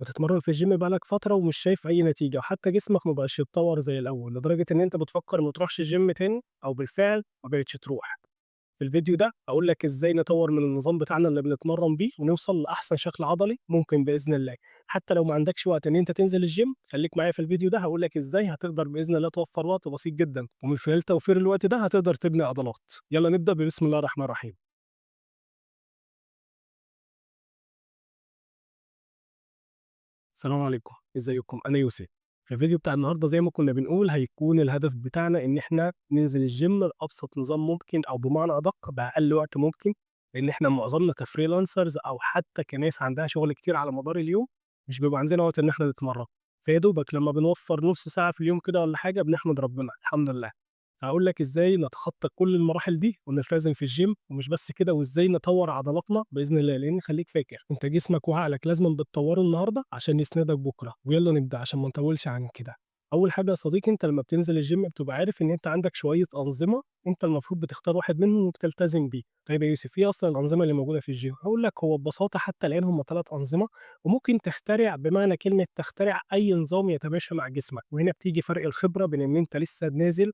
بتتمرن في الgym بقى لك فترة ومش شايف أي نتيجة، وحتى جسمك ما بقاش يتطور زي الأول، لدرجة إن أنت بتفكر ما تروحش الgym تاني أو بالفعل ما بقيتش تروح. في الفيديو ده هاقول لك إزاي نطوّر من النظام بتاعنا اللي بنتمرّن بيه، ونوصل لأحسن شكل عضلي ممكن بإذن الله. حتى لو ما عندكش وقت إن أنت تنزل الgym، خلّيك معايا في الفيديو ده هاقول لك إزاي هتقدر بإذن الله توفّر وقت بسيط جدًا، ومن خلال توفير الوقت ده هتقدر تبني عضلات. يالّا نبدأ ببسم الله الرحمن الرحيم. السلام عليكم، إزيكم؟ أنا يوسف. في الفيديو بتاع النهارده زي ما كنا بنقول هيكون الهدف بتاعنا إن إحنا ننزل الgym بأبسط نظام ممكن أو بمعنى أدق بأقل وقت ممكن، لإن إحنا معظمنا كfreelancers أو حتى كناس عندها شغل كتير على مدار اليوم، مش بيبقى عندنا وقت إن إحنا نتمرّن، فيا دوبك لمّا بنوفّر نُص ساعة في اليوم كده والّا حاجة بنحمد ربنا الحمد لله. فهاقول لك إزاي نتخطى كل المراحل دي ونلتزم في الgym ومش بس كده وإزاي نطوّر عضلاتنا بإذن الله، لإن خلّيك فاكر أنت جسمك وعقلك لازمًا بتطوّره النهارده عشان يسندك بكرة، ويالّا نبدأ عشان ما نطوّلش عن كده. أول حاجة يا صديقي أنت لمّا بتنزل الgym بتبقى عارف إن أنت عندك شوية أنظمة أنت المفروض بتختار واحد منهم وبتلتزم بيه. طيب يا يوسف إيه أصلًا الأنظمة اللي موجودة في الgym؟ هاقول لك هو ببساطة حتى الآن هم 3 أنظمة، وممكن تخترع بمعنى كلمة تخترع أي نظام يتماشى مع جسمك، وهنا بتيجي فرق الخبرة بين إن أنت لسه نازل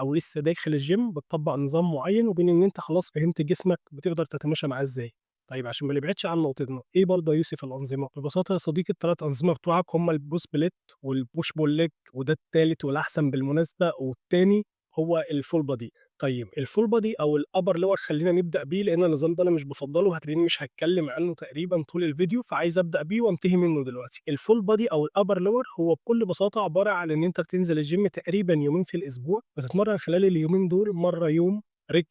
أو لسه داخل الgym بتطبّق نظام معيّن، وبين إن أنت خلاص فهمت جسمك بتقدر تتماشى معاه إزاي. طيب عشان ما نبعدش عن نقطتنا، إيه برضه يا يوسف الأنظمة؟ ببساطة يا صديقي ال3 أنظمة بتوعك هم الBruce Split والPush Pull Leg وده التالت والأحسن بالمناسبة، والتاني هو الFull Body. طيب الFull Body أو الUpper Lower خلّينا نبدأ بيه، لإن النظام ده أنا مش بافضّله وهتلاقيني مش هاتكلم عنه تقريبًا طول الفيديو، فعايز أبدأ بيه وانتهي منه دلوقتي. الFull Body أو الUpper Lower هو بكل بساطة عبارة عن إن أنت بتنزل الgym تقريبًا يومين في الأسبوع، بتتمرن خلال اليومين دول مرّة يوم رجل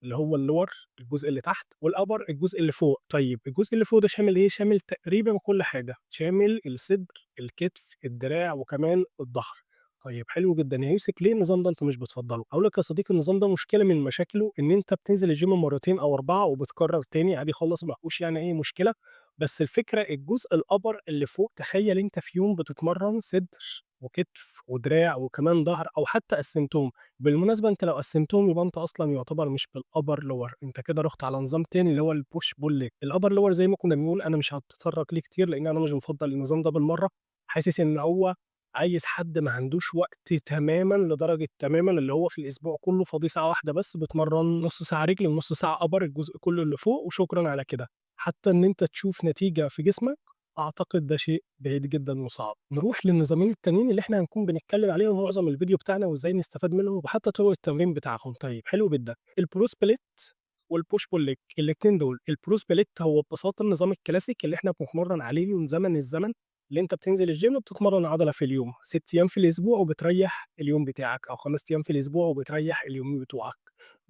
اللي هو الlower الجزء اللي تحت، والupper الجزء اللي فوق. طيب الجزء اللي فوق ده شامل إيه؟ شامل تقريبًا كل حاجة، شامل الصدر، الكتف، الدراع، وكمان الضهر. طيب حلو جدًا، يا يوسف ليه النظام ده أنت مش بتفضّله؟ هاقول لك يا صديقي النظام ده مشكلة من مشاكله إن أنت بتنزل الgym مرتين أو 4 وبتكرر تاني عادي خالص ما فيهوش يعني أي مشكلة، بس الفكرة الجزء الupper اللي فوق تخيّل أنت في يوم بتتمرن صدر وكتف ودراع وكمان ضهر أو حتى قسّمتهم. بالمناسبة أنت لو قسّمتهم يبقى أنت أصلًا يُعتبر مش بالupper lower، أنت كده رُحت على نظام تاني اللي هو الpush pull leg. الupper lower زي ما كنا بنقول أنا مش هاتطرق ليه كتير لإن أنا مش بافضّل النظام ده بالمرّة، حاسس إن هو عايز حد ما عندوش وقت تمامًا لدرجة تمامًا اللي هو في الأسبوع كلّه فاضيه ساعة واحدة بس بتمرّن نُص ساعة رِجل ونُص ساعة upper الجزء كلّه اللي فوق وشكرًا على كده. حتى إن أنت تشوف نتيجة في جسمك أعتقد ده شيء بعيد جدًا وصعب. نروح للنظامين التانيين اللي إحنا هنكون بنتكلم عليهم معظم الفيديو بتاعنا وإزاي نستفاد منهم وحتى طرق التمرين بتاعهم. طيب حلو جدًا. الPro Split والPush Pull Leg الاتنين دول الPro Split هو ببساطة النظام الكلاسيك اللي إحنا بنتمرن عليه من زمن الزمن، اللي أنت بتنزل الgym بتتمرن عضلة في اليوم، 6 أيام في الأسبوع وبتريّح اليوم بتاعك، أو 5 أيام في الأسبوع وبتريّح اليومين بتوعك.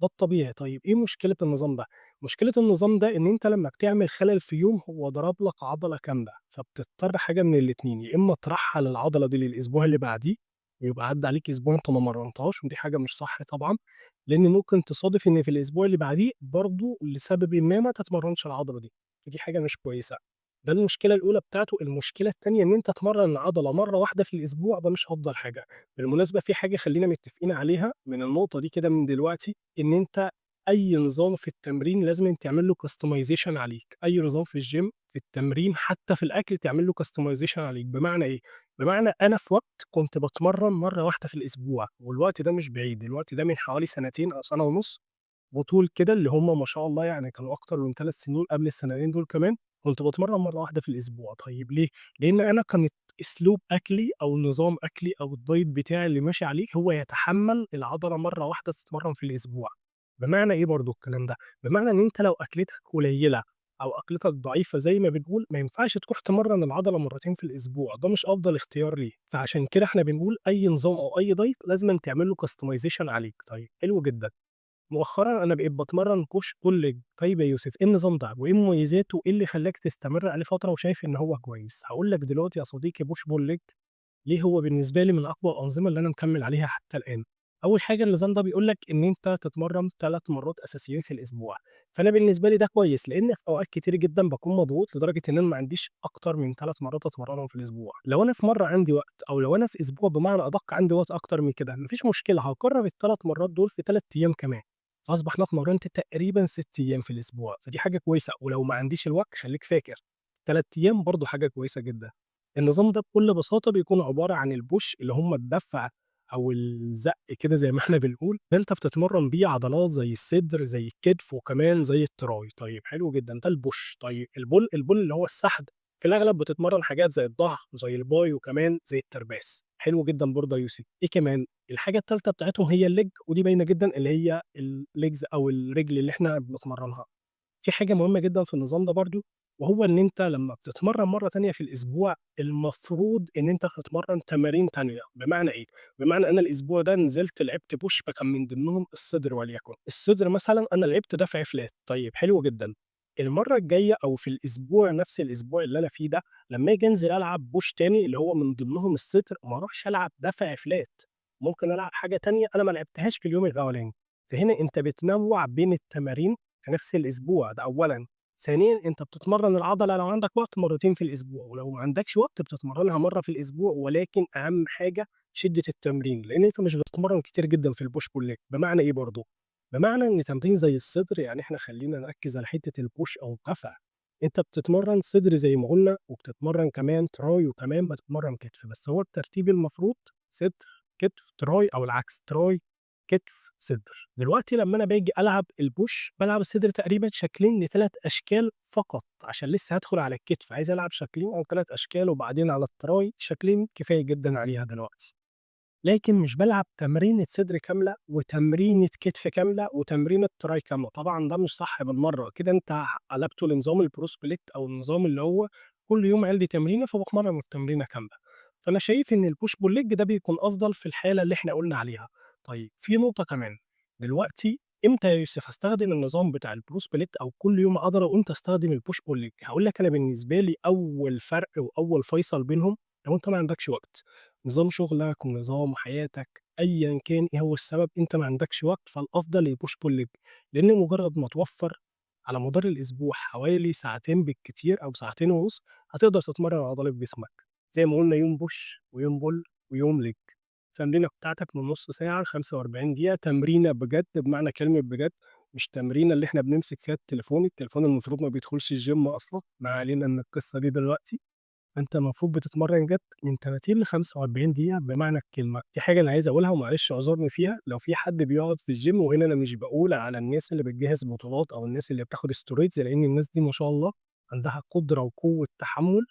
ده الطبيعي. طيب إيه مشكلة النظام ده؟ مشكلة النظام ده إن أنت لمّا بتعمل خلل في يوم هو ضرب لك عضلة كاملة، فبتضطر حاجة من الاتنين، يا إما ترحّل العضلة دي للأسبوع اللي بعديه، ويبقى عدّى عليك أسبوع أنت ما مرنتهاش، ودي حاجة مش صح طبعًا، لإن ممكن تصادف إن في الأسبوع اللي بعديه برضه لسببٍ ما تتمرنش العضلة دي، ودي حاجة مش كويسة. ده المشكلة الأولى بتاعته. المشكلة التانية إن أنت تمرّن العضلة مرّة واحدة في الأسبوع ده مش أفضل حاجة. بالمناسبة في حاجة خلّينا متفقين عليها من النقطة دي كده من دلوقتي، إن أنت أي نظام في التمرين لازمًا تعمل له customization عليك، أي نظام في الgym في التمرين حتى في الأكل تعمل له customization عليك. بمعنى إيه؟ بمعنى أنا في وقت كنت باتمرّن مرّة واحدة في الأسبوع، والوقت ده مش بعيد، الوقت ده من حوالي سنتين أو سنة ونُص، بطول كده اللي هم ما شاء الله يعني كانوا أكتر من 3 سنين قبل السنتين دول كمان، كنت باتمرّن مرّة واحدة في الأسبوع. طيب ليه؟ لإن أنا كانت أسلوب أكلي أو نظام أكلي أو الdiet بتاعي اللي ماشي عليه هو يتحمّل العضلة مرّة واحدة تتمرّن في الأسبوع. بمعنى إيه برضه الكلام ده؟ بمعنى إن أنت لو أكلتك قليلة أو أكلتك ضعيفة زي ما بنقول، ما ينفعش تروح تمرّن العضلة مرّتين في الأسبوع، ده مش أفضل اختيار ليك. فعشان كده إحنا بنقول أي نظام أو أي diet لازمًا تعمل له customization عليك. طيب حلو جدًا. مؤخرًا أنا بقيت باتمرّن push pull leg. طيب يا يوسف إيه النظام ده وإيه مميزاته وإيه اللي خلّاك تستمر عليه فترة وشايف إن هو كويس؟ هاقول لك دلوقتي يا صديقي push pull leg ليه هو بالنسبة لي من أقوى الأنظمة اللي أنا مكمّل عليها حتى الآن. أول حاجة النظام ده بيقول لك إن أنت تتمرّن 3 مرات أساسيين في الأسبوع، فأنا بالنسبة لي ده كويس، لإن في أوقات كتير جدًا باكون مضغوط لدرجة إن أنا ما عنديش أكتر من 3 مرات أتمرّنهم في الأسبوع. لو أنا في مرّة عندي وقت أو لو أنا في أسبوع بمعنى أدق عندي وقت أكتر من كده، ما فيش مشكلة هاكرّر ال3 مرات دول في 3 أيام كمان، فأصبح أنا اتمرّنت تقريبًا 6 أيام في الأسبوع، فدي حاجة كويسة. ولو ما عنديش الوقت خلّيك فاكر 3 أيام برضه حاجة كويسة جدًا. النظام ده بكل بساطة بيكون عبارة عن الpush اللي هم الدفع أو الزق كده زي ما إحنا بنقول، ده أنت بتتمرّن بيه عضلات زي الصدر، زي الكتف، وكمان زي التراي. طيب حلو جدًا، ده الpush. طيب الpull اللي هو السحب، في الأغلب بتتمرّن حاجات زي الضهر وزي الباي وكمان زي الترباس. حلو جدًا برضه يا يوسف. إيه كمان؟ الحاجة التالتة بتاعتهم هي الleg، ودي باينة جدًا اللي هي الlegs أو الرجل اللي إحنا بنتمرّنها. في حاجة مهمة جدًا في النظام ده برضه، وهو إن أنت لمّا بتتمرّن مرّة تانية في الأسبوع، المفروض إن أنت تتمرّن تمارين تانية. بمعنى إيه؟ بمعنى أنا الأسبوع ده نزلت لعبت push فكان من ضمنهم الصدر وليكن. الصدر مثلًا أنا لعبت دفع فلات، طيب حلو جدًا. المرّة الجاية أو في الأسبوع نفس الأسبوع اللي أنا فيه ده، لمّا آجي أنزل ألعب push تاني اللي هو من ضمنهم الصدر، ما أروحش ألعب دفع فلات، ممكن ألعب حاجة تانية أنا ما لعبتهاش في اليوم الأولاني. فهنا أنت بتنوّع بين التمارين في نفس الأسبوع ده أولًا. ثانيًا أنت بتتمرّن العضلة لو عندك وقت مرّتين في الأسبوع، ولو ما عندكش وقت بتتمرّنها مرّة في الأسبوع، ولكن أهم حاجة شدة التمرين، لإن أنت مش بتتمرّن كتير جدًا في الpush pull leg. بمعنى إيه برضه؟ بمعنى إن تمرين زي الصدر يعني إحنا خلّينا نركّز على حتّة الpush أو الدفع، أنت بتتمرّن صدر زي ما قُلنا، وبتتمرّن كمان تراي وكمان بتتمرّن كتف، بس هو الترتيب المفروض صدر، كتف، تراي أو العكس تراي، كتف، صدر. دلوقتي لمّا أنا باجي ألعب الpush بالعب الصدر تقريبًا شكلين ل3 أشكال فقط، عشان لسه هادخل على الكتف، عايز ألعب شكلين أو 3 أشكال، وبعدين على التراي شكلين كفاية جدًا عليها دلوقتي. لكن مش بالعب تمرينة صدر كاملة، وتمرينة كتف كاملة، وتمرينة تراي كاملة. طبعًا ده مش صح بالمرّة، كده أنت قلبته لنظام البرو سبليت أو النظام اللي هو كل يوم عندي تمرينة فباتمرّن التمرينة كاملة. فأنا شايف إن الpush pull leg ده بيكون أفضل في الحالة اللي إحنا قُلنا عليها. طيب في نقطة كمان، دلوقتي إمتى يا يوسف أستخدم النظام بتاع البرو سبليت أو كل يوم عضلة، وإمتى أستخدم الpush pull leg؟ هاقول لك أنا بالنسبة لي أول فرق وأول فيصل بينهم، لو أنت ما عندكش وقت. نظام شغلك ونظام حياتك أيًا كان إيه هو السبب، أنت ما عندكش وقت، فالأفضل الpush pull leg، لإن مجرد ما توفّر على مدار الأسبوع حوالي ساعتين بالكتير أو ساعتين ونُص، هتقدر تتمرن عضلات جسمك. زي ما قُلنا يوم push ويوم pull ويوم leg. التمرينة بتاعتك من نُص ساعة ل45 دقيقة، تمرينة بجد بمعنى كلمة بجد، مش تمرينة اللي إحنا بنمسك فيها التليفون. التليفون المفروض ما بيدخلش الgym أصلًا، ما علينا من القصة دي دلوقتي. فأنت المفروض بتتمرّن جد من 30 ل45 دقيقة بمعنى الكلمة. في حاجة أنا عايز أقولها ومعلش اعذرني فيها، لو في حد بيقعد في الgym، وهنا أنا مش باقول على الناس اللي بتجهّز بطولات أو الناس اللي بتاخد steroids، لإن الناس دي ما شاء الله عندها قدرة وقوة تحمُّل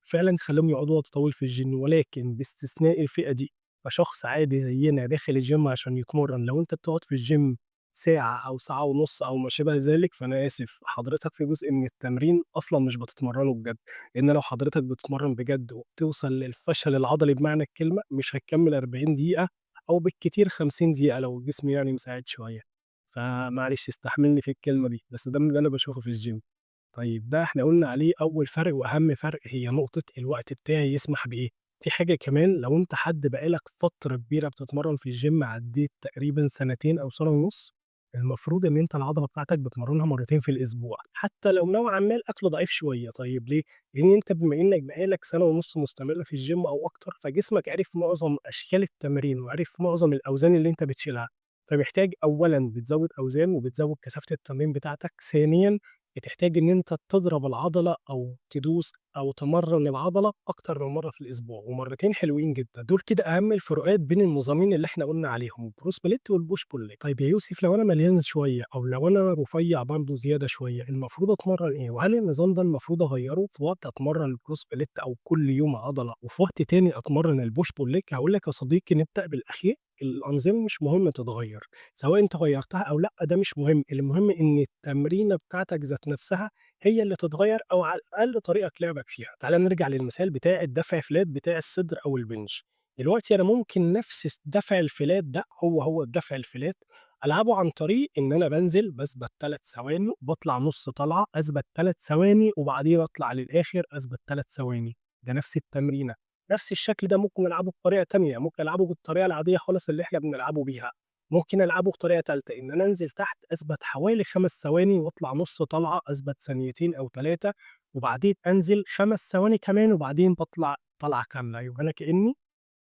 فعلًا تخلّيهم يقعدوا وقت طويل في الgym، ولكن باستثناء الفئة دي، كشخص عادي زيّنا داخل الgym عشان يتمرّن، لو أنت بتقعد في الgym ساعة أو ساعة ونُص أو ما شابه ذلك، فأنا آسف، حضرتك في جزء من التمرين أصلًا مش بتتمرّنه بجد. لإن لو حضرتك بتتمرّن بجد وبتوصل للفشل العضلي بمعنى الكلمة، مش هتكمّل 40 دقيقة أو بالكتير 50 دقيقة لو الجسم يعني مساعد شوية. فمعلش استحملني في الكلمة دي، بس ده من اللي أنا باشوفه في الgym. طيب ده إحنا قُلنا عليه أول فرق وأهم فرق، هي نقطة الوقت بتاعي يسمح بإيه. في حاجة كمان، لو أنت حد بقى لك فترة كبيرة بتتمرّن في الgym عدّيت تقريبًا سنتين أو سنة ونُص، المفروض إن أنت العضلة بتاعتك بتمرّنها مرّتين في الأسبوع، حتى لو نوعًا ما الأكل ضعيف شوية. طيب ليه؟ لإن أنت بما إنّك بقى لك سنة ونُص مستمر في الgym أو أكتر، فجسمك عرف معظم أشكال التمرين وعرف معظم الأوزان اللي أنت بتشيلها، فمحتاج أولًا بتزوّد أوزان وبتزوّد كثافة التمرين بتاعتك. ثانيًا بتحتاج إن أنت تضرب العضلة أو تدوس أو تمرّن العضلة أكتر من مرّة في الأسبوع، ومرّتين حلوين جدًا. دول كده أهم الفروقات بين النظامين اللي إحنا قُلنا عليهم البرو سبليت والبوش بول ليج. طيب يا يوسف، لو أنا مليان شوية أو لو أنا رفيّع برضه زيادة شوية، المفروض أتمرّن إيه؟ وهل النظام ده المفروض أغيّره في وقت أتمرّن البرو سبليت أو كل يوم عضلة، وفي وقت تاني أتمرّن البوش بول ليج؟ هاقول لك يا صديقي نبدأ بالأخير. الأنظمة مش مهم تتغيّر، سواء أنت غيّرتها أو لأ ده مش مهم، المهم إن التمرينة بتاعتك ذات نفسها هي اللي تتغيّر أو على الأقل طريقة لعبك فيها. تعالَ نرجع للمثال بتاع الدفع فلات بتاع الصدر أو البنج. دلوقتي أنا ممكن نفس دفع الفلات ده هو الدفع الفلات ألعبه عن طريق إن أنا بانزل باثبت 3 ثواني، باطلع نُص طلعة، أثبت 3 ثواني، وبعدين أطلع للآخر أثبت 3 ثواني. ده نفس التمرينة. نفس الشكل ده ممكن ألعبه بطريقة تانية، ممكن ألعبه بالطريقة العادية خالص اللي إحنا بنلعبه بيها. ممكن ألعبه بطريقة تالتة، إن أنا أنزل تحت أثبت حوالي 5 ثواني وأطلع نُص طلعة، أثبت ثانيتين أو 3، وبعدين أنزل 5 ثواني كمان وبعدين باطلع طلعة كاملة. يبقى أنا كإني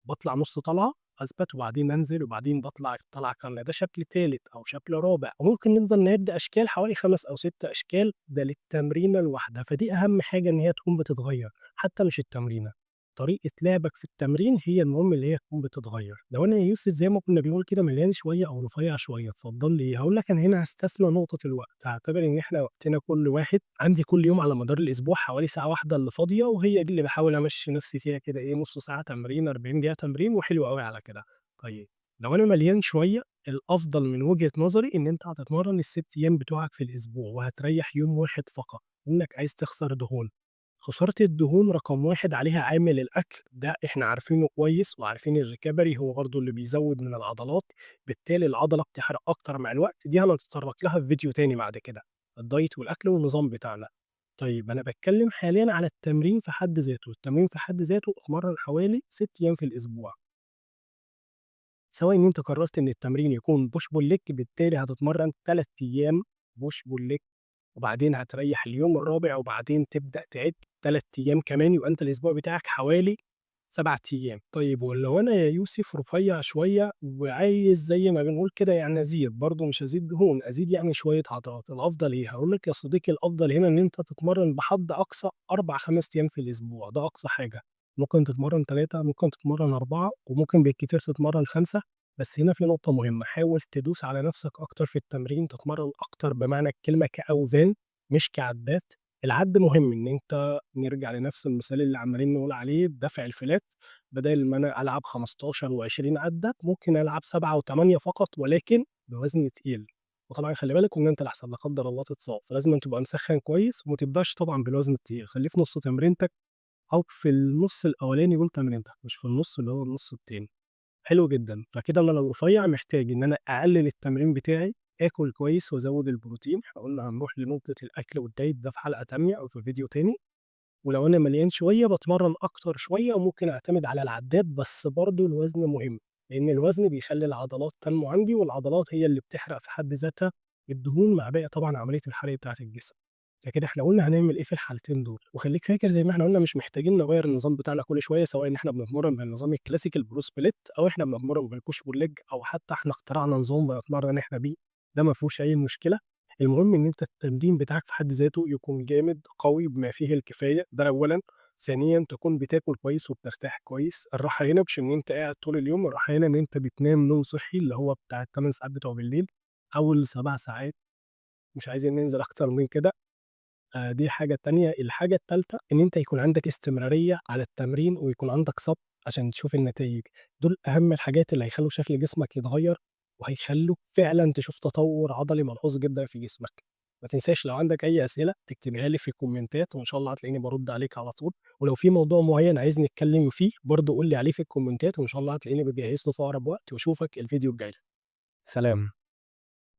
باطلع نُص طلعة، أثبت وبعدين أنزل وبعدين باطلع طلعة كاملة، ده شكل تالت أو شكل رابع، وممكن نفضل نعد أشكال حوالي 5 أو 6 أشكال ده للتمرينة الواحدة، فدي أهم حاجة إن هي تكون بتتغيّر، حتى مش التمرينة، طريقة لعبك في التمرين هي المهم اللي هي تكون بتتغيّر. لو أنا يا يوسف زي ما كنا بنقول كده مليان شوية أو رفيّع شوية تفضّل لي إيه؟ هاقول لك أنا هنا هاستثنى نقطة الوقت، هاعتبر إن إحنا وقتنا كل واحد عندي كل يوم على مدار الأسبوع حوالي ساعة واحدة اللي فاضية، وهي دي اللي باحاول أمشّي نفسي فيها كده إيه، نُص ساعة تمرين، 40 دقيقة تمرين وحلو أوي على كده. طيب لو أنا مليان شوية، الأفضل من وجهة نظري إن أنت هتتمرّن ال6 أيام بتوعك في الأسبوع، وهتريّح يوم واحد فقط، إنك عايز تخسر دهون. خسارة الدهون رقم 1 عليها عامل الأكل، ده إحنا عارفينه كويس وعارفين الrecovery هو برضه اللي بيزوّد من العضلات، بالتالي العضلة بتحرق أكتر مع الوقت، دي هنتطرق لها في فيديو تاني بعد كده، الdiet والأكل والنظام بتاعنا. طيب أنا باتكلم حاليًا على التمرين في حد ذاته، التمرين في حد ذاته اتمرّن حوالي 6 أيام في الأسبوع، سواء إن أنت قررت إن التمرين يكون push pull leg بالتالي هتتمرّن 3 أيام push pull leg وبعدين هتريّح اليوم الرابع وبعدين تبدأ تعِد 3 أيام كمان، يبقى أنت الأسبوع بتاعك حوالي 7 أيام. طيب ولو أنا يا يوسف رفيّع شوية وعايز زي ما بنقول كده يعني أزيد، برضه مش هازيد دهون، أزيد يعني شوية عضلات، الأفضل إيه؟ هاقول لك يا صديقي الأفضل هنا إن أنت تتمرّن بحد أقصى 4، 5 أيام في الأسبوع، ده أقصى حاجة. ممكن تتمرّن 3، ممكن تتمرّن 4 وممكن بالكتير تتمرّن 5، بس هنا في نقطة مهمة، حاول تدوس على نَفْسك أكتر في التمرين، تتمرّن أكتر بمعنى الكلمة كأوزان مش كعدّات. العد مهم إن أنت نرجع لنفس المثال اللي عمّالين نقول عليه دفع الفلات، بدال ما أنا ألعب 15 و20 عدّة، ممكن ألعب 7 و8 فقط ولكن بوزن تقيل، وطبعًا خلّي بالك إن أنت لأحسن لا قدّر الله تتصاب، فلازمًا تبقى مسخّن كويس وما تبدأش طبعًا بالوزن التقيل، خلّيه في نُص تمرينتك أو في النُص الأولاني من تمرينتك، مش في النُص اللي هو النُص التاني. حلو جدًا، فكده أنا لو رفيّع محتاج إن أنا أقلل التمرين بتاعي، آكل كويس وأزوّد البروتين، إحنا قُلنا هنروح لنقطة الأكل والdiet ده في حلقة تانية أو في فيديو تاني، ولو أنا مليان شوية باتمرّن أكتر شوية وممكن أعتمد على العدّاد، بس برضه الوزن مهم، لإن الوزن بيخلّي العضلات تنمو عندي والعضلات هي اللي بتحرق في حد ذاتها الدهون مع باقي طبعًا عملية الحرق بتاعة الجسم. فكده إحنا قُلنا هنعمل إيه في الحالتين دول، وخلّيك فاكر زي ما إحنا قُلنا مش محتاجين نغيّر النظام بتاعنا كل شوية، سواء إن إحنا بنتمرّن بالنظام الكلاسيكي البرو سبليت أو إحنا بنتمرّن بالpush pull leg أو حتى إحنا اخترعنا نظام بنتمرّن إحنا بيه، ده ما فيهوش أي مشكلة. المهم إن أنت التمرين بتاعك في حد ذاته يكون جامد، قوي بما فيه الكفاية، ده أولًا. ثانيًا تكون بتاكل كويس وبترتاح كويس، الراحة هنا مش إن أنت قاعد طول اليوم، الراحة هنا إن أنت بتنام نوم صحّي اللي هو بتاع ال8 ساعات بتوع بالليل أو ال7 ساعات، مش عايزين ننزل أكتر من كده. دي حاجة تانية، الحاجة التالتة إن أنت يكون عندك استمرارية على التمرين ويكون عندك صبر عشان تشوف النتايج، دول أهم الحاجات اللي هيخلّوا شكل جسمك يتغيّر، وهيخلّوك فعلًا تشوف تطوّر عضلي ملحوظ جدًا في جسمك. ما تنساش لو عندك أي أسئلة تكتبها لي في الكومنتات وإن شاء الله هتلاقيني بارُد عليك على طول، ولو في موضوع معيّن عايز نتكلّم فيه برضه قُل لي عليه في الكومنتات وإن شاء الله هتلاقيني باجهّز له في أقرب وقت، واشوفك الفيديو الجاي. سلام.